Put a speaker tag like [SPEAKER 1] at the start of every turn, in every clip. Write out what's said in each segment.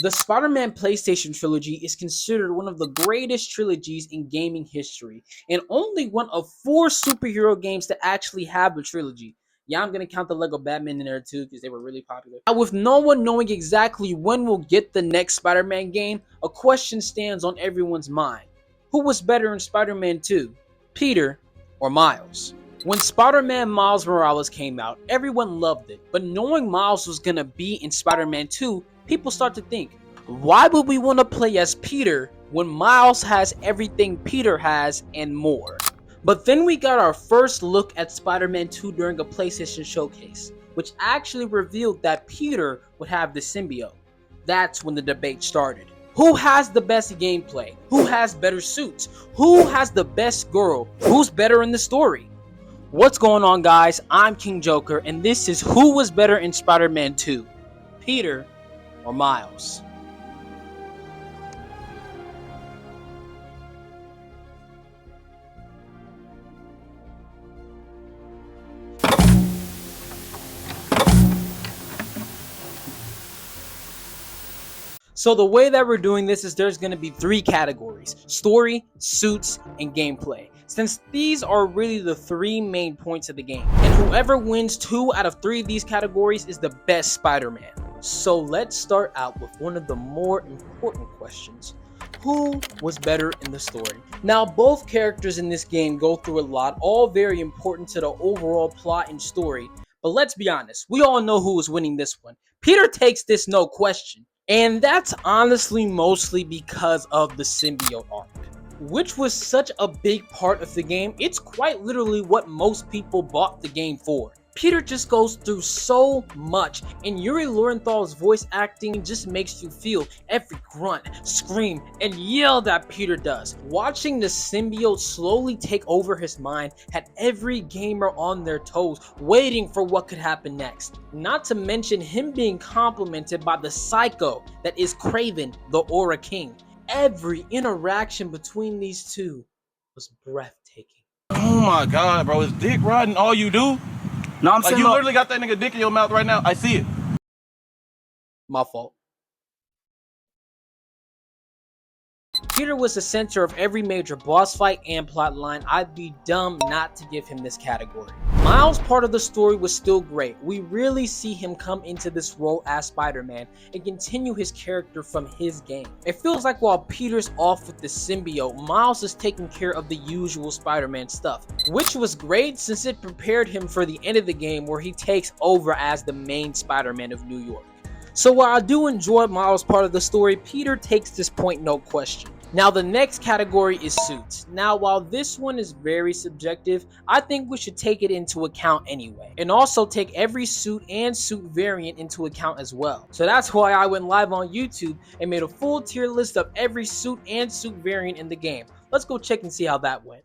[SPEAKER 1] The Spider-Man PlayStation trilogy is considered one of the greatest trilogies in gaming history, and only one of 4 superhero games to actually have a trilogy. Yeah, I'm gonna count the Lego Batman in there too because they were really popular. Now, with no one knowing exactly when we'll get the next Spider-Man game, a question stands on everyone's mind. Who was better in Spider-Man 2, Peter or Miles? When Spider-Man Miles Morales came out, everyone loved it, but knowing Miles was gonna be in Spider-Man 2, people start to think, why would we want to play as Peter when Miles has everything Peter has and more? But then we got our first look at Spider-Man 2 during a PlayStation showcase, which actually revealed that Peter would have the symbiote. That's when the debate started. Who has the best gameplay? Who has better suits? Who has the best girl? Who's better in the story? What's going on, guys? I'm King Joker, and this is Who Was Better in Spider-Man 2, Peter or Miles? So the way that we're doing this is there's going to be 3 categories: story, suits, and gameplay, since these are really the 3 main points of the game. And whoever wins 2 out of 3 of these categories is the best Spider-Man. So let's start out with one of the more important questions. Who was better in the story? Now, both characters in this game go through a lot, all very important to the overall plot and story. But let's be honest, we all know who was winning this one. Peter takes this, no question. And that's honestly mostly because of the symbiote arc, which was such a big part of the game. It's quite literally what most people bought the game for. Peter just goes through so much, and Yuri Lorenthal's voice acting just makes you feel every grunt, scream, and yell that Peter does. Watching the symbiote slowly take over his mind had every gamer on their toes, waiting for what could happen next. Not to mention him being complimented by the psycho that is Kraven, the Aura King. Every interaction between these two was breathtaking.
[SPEAKER 2] Oh my god, bro, is dick riding all you do?
[SPEAKER 3] No, I'm
[SPEAKER 2] Like,
[SPEAKER 3] saying,
[SPEAKER 2] you literally got that nigga dick in your mouth right now. I see it.
[SPEAKER 1] My fault. Peter was the center of every major boss fight and plot line. I'd be dumb not to give him this category. Miles' part of the story was still great. We really see him come into this role as Spider-Man and continue his character from his game. It feels like while Peter's off with the symbiote, Miles is taking care of the usual Spider-Man stuff, which was great since it prepared him for the end of the game where he takes over as the main Spider-Man of New York. So while I do enjoy Miles' part of the story, Peter takes this point, no question. Now the next category is suits. Now while this one is very subjective, I think we should take it into account anyway. And also take every suit and suit variant into account as well. So that's why I went live on YouTube and made a full tier list of every suit and suit variant in the game. Let's go check and see how that went.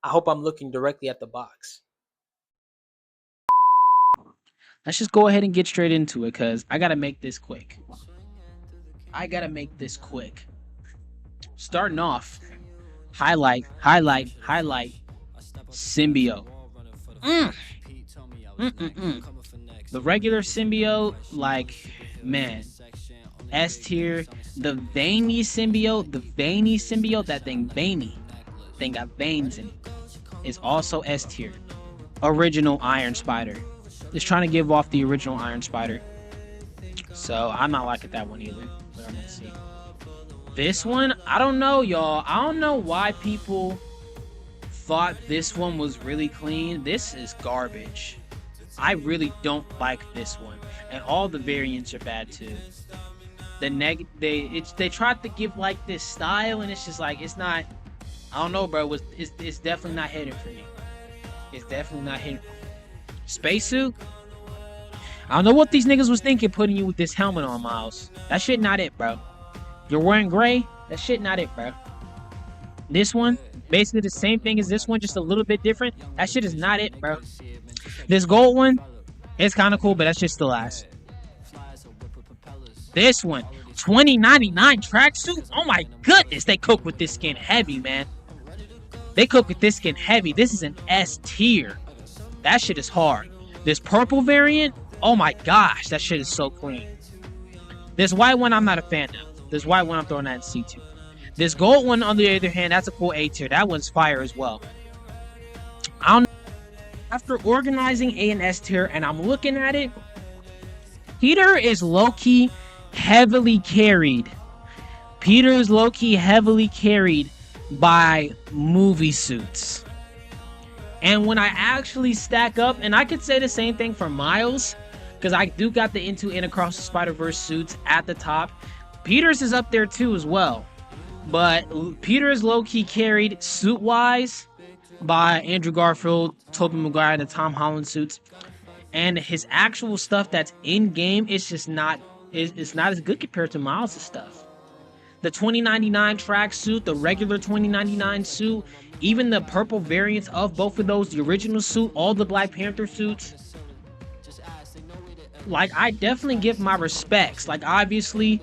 [SPEAKER 1] I hope I'm looking directly at the box.
[SPEAKER 3] let's just go ahead and get straight into it, because I gotta make this quick. Starting off, highlight, symbiote. The regular symbiote, like, man, S tier. The veiny symbiote, that thing veiny, thing got veins in it, is also S tier. Original Iron Spider. It's trying to give off the original Iron Spider. So I'm not liking that one either. But I'm gonna see. This one, I don't know, y'all. I don't know why people thought this one was really clean. This is garbage. I really don't like this one, and all the variants are bad too. They tried to give like this style, and it's just like, it's not. I don't know, bro. It's definitely not hitting for me. It's definitely not hitting. Spacesuit. I don't know what these niggas was thinking putting you with this helmet on, Miles. That shit not it, bro. You're wearing gray. That shit not it, bro. This one, basically the same thing as this one, just a little bit different. That shit is not it, bro. This gold one, it's kind of cool, but that's just the last. This one, 2099 tracksuit. Oh my goodness, they cook with this skin heavy, man. They cook with this skin heavy. This is an S tier. That shit is hard. This purple variant, Oh my gosh, that shit is so clean. This white one I'm not a fan of. This white one I'm throwing that in C2. This gold one, on the other hand, that's a cool A tier. That one's fire as well. I don't know. After organizing A and S tier and I'm looking at it, Peter is low-key heavily carried. Peter is low-key heavily carried by movie suits. And when I actually stack up, and I could say the same thing for Miles, because I do got the Into and Across the Spider-Verse suits at the top. Peter's is up there too as well. But Peter is low-key carried suit-wise by Andrew Garfield, Tobey Maguire, and the Tom Holland suits. And his actual stuff that's in-game is just not, it's not as good compared to Miles' stuff. The 2099 tracksuit, the regular 2099 suit, even the purple variants of both of those, the original suit, all the Black Panther suits. Like, I definitely give my respects. Like, obviously,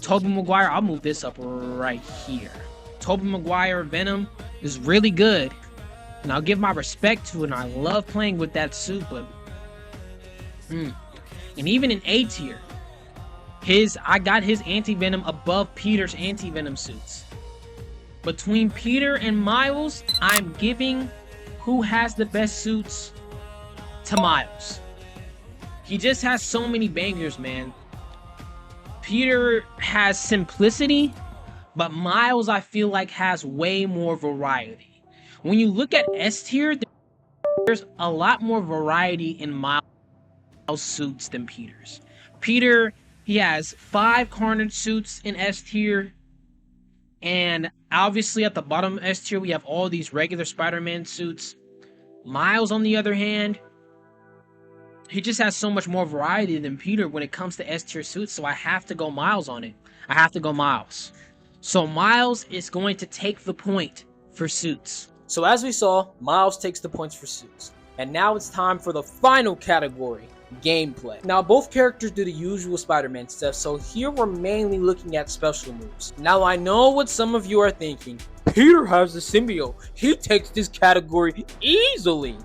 [SPEAKER 3] Tobey Maguire, I'll move this up right here. Tobey Maguire Venom is really good. And I'll give my respect to it. And I love playing with that suit, but... And even in A tier, I got his anti-venom above Peter's anti-venom suits. Between Peter and Miles, I'm giving who has the best suits to Miles. He just has so many bangers, man. Peter has simplicity, but Miles, I feel like, has way more variety. When you look at S tier, there's a lot more variety in Miles' suits than Peter's. Peter, he has 5 Carnage suits in S tier. And obviously at the bottom of S tier, we have all these regular Spider-Man suits. Miles, on the other hand, he just has so much more variety than Peter when it comes to S tier suits. So I have to go Miles on it. I have to go Miles. So Miles is going to take the point for suits.
[SPEAKER 1] So as we saw, Miles takes the points for suits. And now it's time for the final category, gameplay. Now both characters do the usual Spider-Man stuff, so here we're mainly looking at special moves. Now I know what some of you are thinking. Peter has the symbiote. He takes this category easily.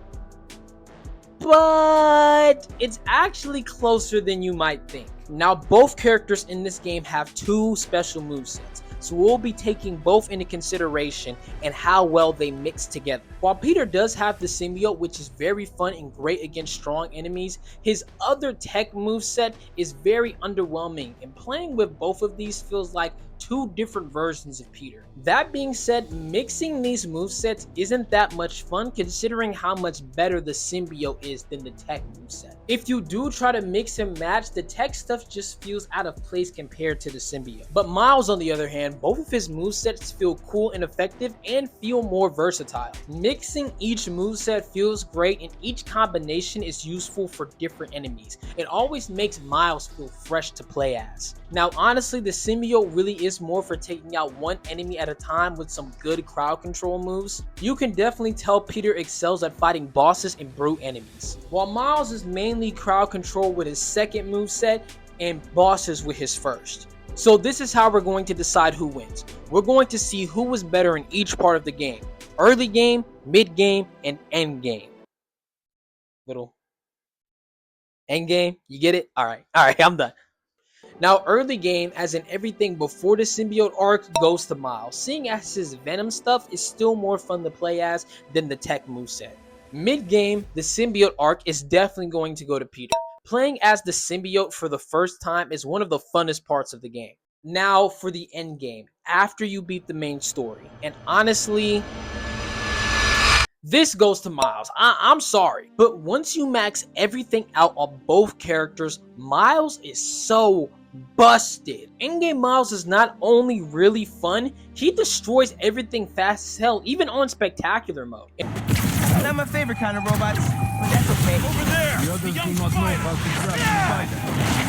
[SPEAKER 1] But it's actually closer than you might think. Now both characters in this game have 2 special movesets. So we'll be taking both into consideration and how well they mix together. While Peter does have the symbiote, which is very fun and great against strong enemies, his other tech moveset is very underwhelming, and playing with both of these feels like 2 different versions of Peter. That being said, mixing these movesets isn't that much fun considering how much better the symbiote is than the tech moveset. If you do try to mix and match, the tech stuff just feels out of place compared to the symbiote. But Miles, on the other hand, both of his movesets feel cool and effective and feel more versatile. Mixing each moveset feels great, and each combination is useful for different enemies. It always makes Miles feel fresh to play as. Now honestly, the symbiote really is more for taking out one enemy at a time with some good crowd control moves. You can definitely tell Peter excels at fighting bosses and brute enemies, while Miles is mainly crowd control with his second moveset and bosses with his first. So this is how we're going to decide who wins. We're going to see who was better in each part of the game: early game, mid game, and end game. Little end game, you get it? All right, I'm done. Now early game, as in everything before the symbiote arc, goes to Miles, seeing as his venom stuff is still more fun to play as than the tech moveset. Mid game, the symbiote arc is definitely going to go to Peter. Playing as the symbiote for the first time is one of the funnest parts of the game. Now for the end game, after you beat the main story, and honestly, this goes to Miles. I'm sorry, but once you max everything out on both characters, Miles is so busted. Endgame Miles is not only really fun, he destroys everything fast as hell, even on spectacular mode.
[SPEAKER 4] Not my favorite kind of robots, but that's okay.
[SPEAKER 2] Over there!
[SPEAKER 5] The others do not know how to trap the spider.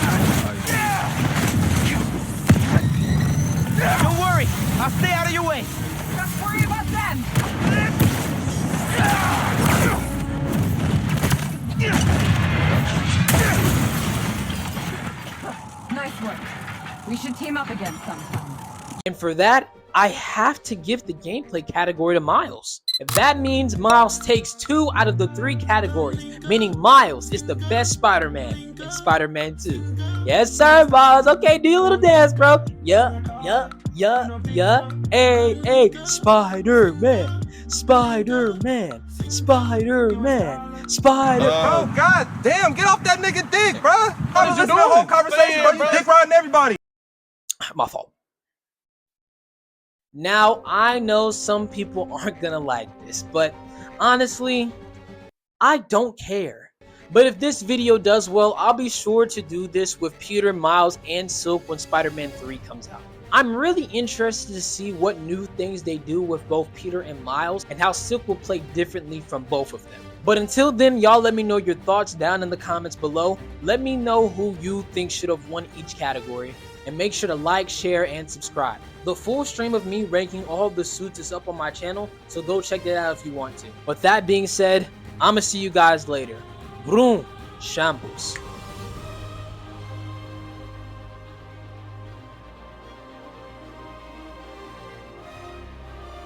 [SPEAKER 4] Don't worry, I'll stay out of your way.
[SPEAKER 6] Just worry about them. Nice work. We should team up again sometime.
[SPEAKER 1] And for that, I have to give the gameplay category to Miles. That means Miles takes 2 out of the 3 categories, meaning Miles is the best Spider-Man in Spider-Man 2. Yes, sir, Miles. Okay, do your little dance, bro. Yeah. Hey, Spider-Man. Spider-Man.
[SPEAKER 2] Oh,
[SPEAKER 4] God damn, get off that nigga dick, bro. I
[SPEAKER 2] What
[SPEAKER 4] was
[SPEAKER 2] is you
[SPEAKER 4] listening to the whole
[SPEAKER 2] doing?
[SPEAKER 4] conversation, bro.
[SPEAKER 2] Man,
[SPEAKER 4] You
[SPEAKER 2] bro.
[SPEAKER 4] dick riding everybody.
[SPEAKER 1] My fault. Now, I know some people aren't gonna like this, but honestly, I don't care. But if this video does well, I'll be sure to do this with Peter, Miles, and Silk when Spider-Man 3 comes out. I'm really interested to see what new things they do with both Peter and Miles and how Silk will play differently from both of them. But until then, y'all let me know your thoughts down in the comments below. Let me know who you think should have won each category. And make sure to like, share, and subscribe. The full stream of me ranking all the suits is up on my channel, so go check that out if you want to. With that being said, I'ma see you guys later. Vroom, shambles.